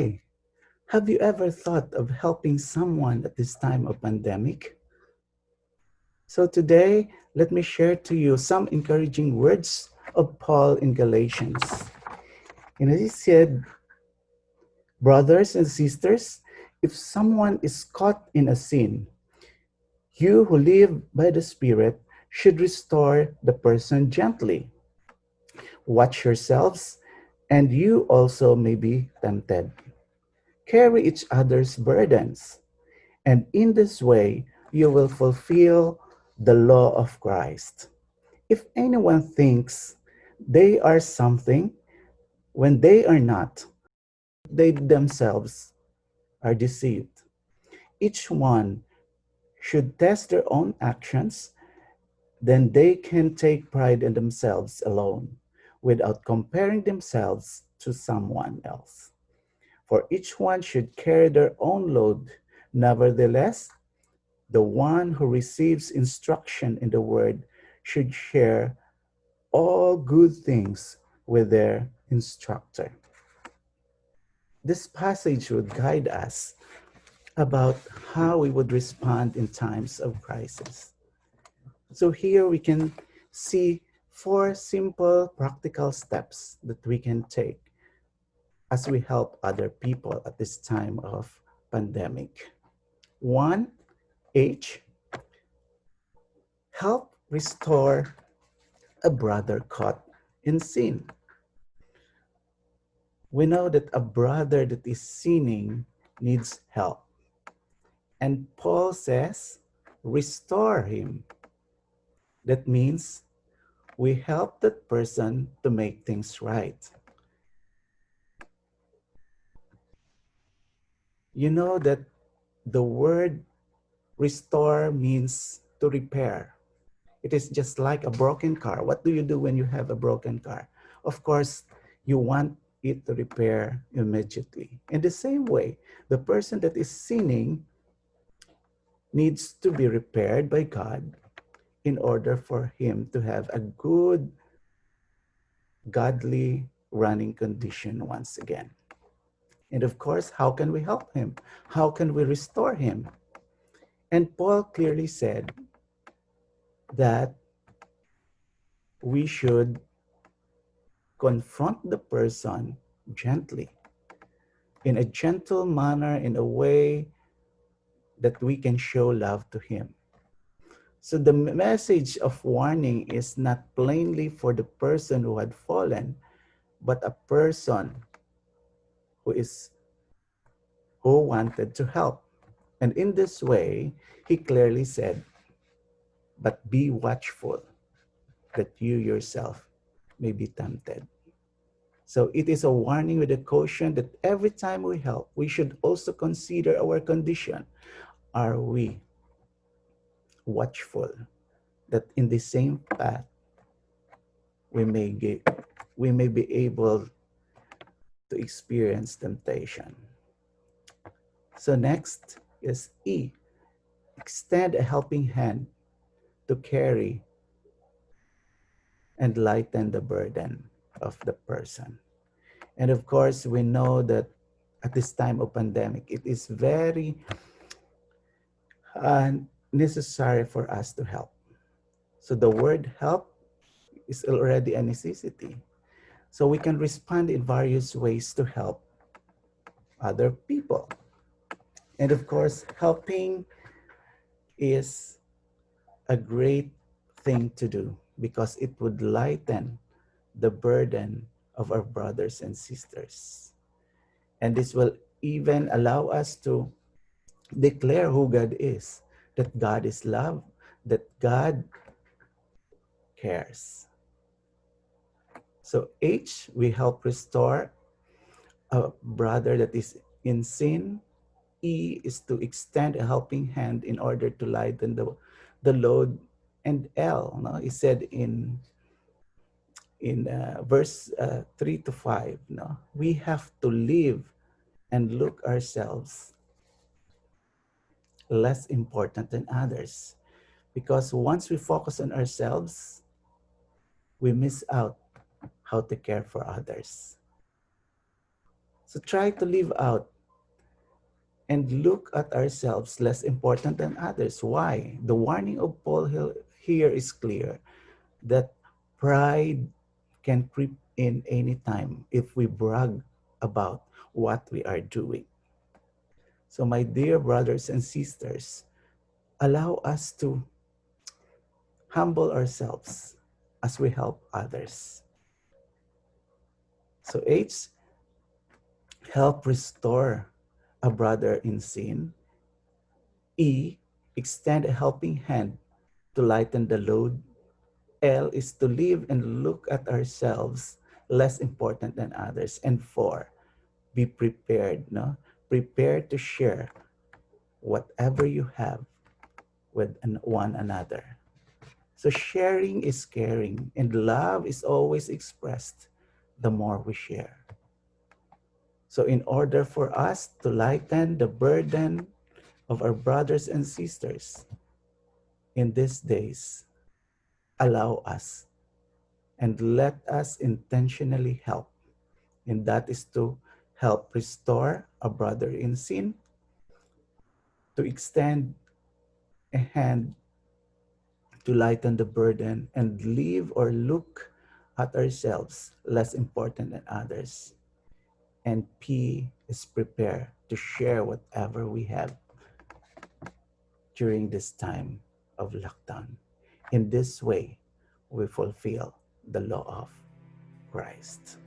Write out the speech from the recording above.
Hi, have you ever thought of helping someone at this time of pandemic? So today, let me share to you some encouraging words of Paul in Galatians. And he said, brothers and sisters, if someone is caught in a sin, you who live by the Spirit should restore the person gently. Watch yourselves, and you also may be tempted. Carry each other's burdens, and in this way you will fulfill the law of Christ. If anyone thinks they are something when they are not, they themselves are deceived. Each one should test their own actions, then they can take pride in themselves alone without comparing themselves to someone else. For each one should carry their own load. Nevertheless, the one who receives instruction in the word should share all good things with their instructor. This passage would guide us about how we would respond in times of crisis. So here we can see four simple practical steps that we can take as we help other people at this time of pandemic. One, H, help restore a brother caught in sin. We know that a brother that is sinning needs help. And Paul says, restore him. That means we help that person to make things right. You know that the word restore means to repair. It is just like a broken car. What do you do when you have a broken car? Of course, you want it to repair immediately. In the same way, the person that is sinning needs to be repaired by God in order for him to have a good, godly running condition once again. And of course, how can we help him? How can we restore him? And Paul clearly said that we should confront the person gently, in a gentle manner, in a way that we can show love to him. So the message of warning is not plainly for the person who had fallen, but a person who is who wanted to help. And in this way, he clearly said, but be watchful that you yourself may be tempted. So it is a warning with a caution that every time we help, we should also consider our condition. Are we watchful that in the same path we may be able to experience temptation? So next is E. Extend a helping hand to carry and lighten the burden of the person. And of course, we know that at this time of pandemic, it is very necessary for us to help. So the word help is already a necessity. So we can respond in various ways to help other people. And of course, helping is a great thing to do because it would lighten the burden of our brothers and sisters. And this will even allow us to declare who God is, that God is love, that God cares. So H, we help restore a brother that is in sin. E is to extend a helping hand in order to lighten the load. And L, no, is said in verse 3 to 5, no, we have to live and look ourselves less important than others. Because once we focus on ourselves, we miss out how to care for others. So try to live out and look at ourselves less important than others. Why? The warning of Paul here is clear that pride can creep in anytime if we brag about what we are doing. So, my dear brothers and sisters, allow us to humble ourselves as we help others. So, H, help restore a brother in sin. E, extend a helping hand to lighten the load. L is to live and look at ourselves less important than others. And four, be prepared, no? Prepare to share whatever you have with one another. So sharing is caring, and love is always expressed the more we share. So in order for us to lighten the burden of our brothers and sisters in these days, allow us and let us intentionally help. And that is to help restore a brother in sin, to extend a hand to lighten the burden, and live or look at ourselves less important than others. And P is prepare to share whatever we have during this time of lockdown. In this way, we fulfill the law of Christ.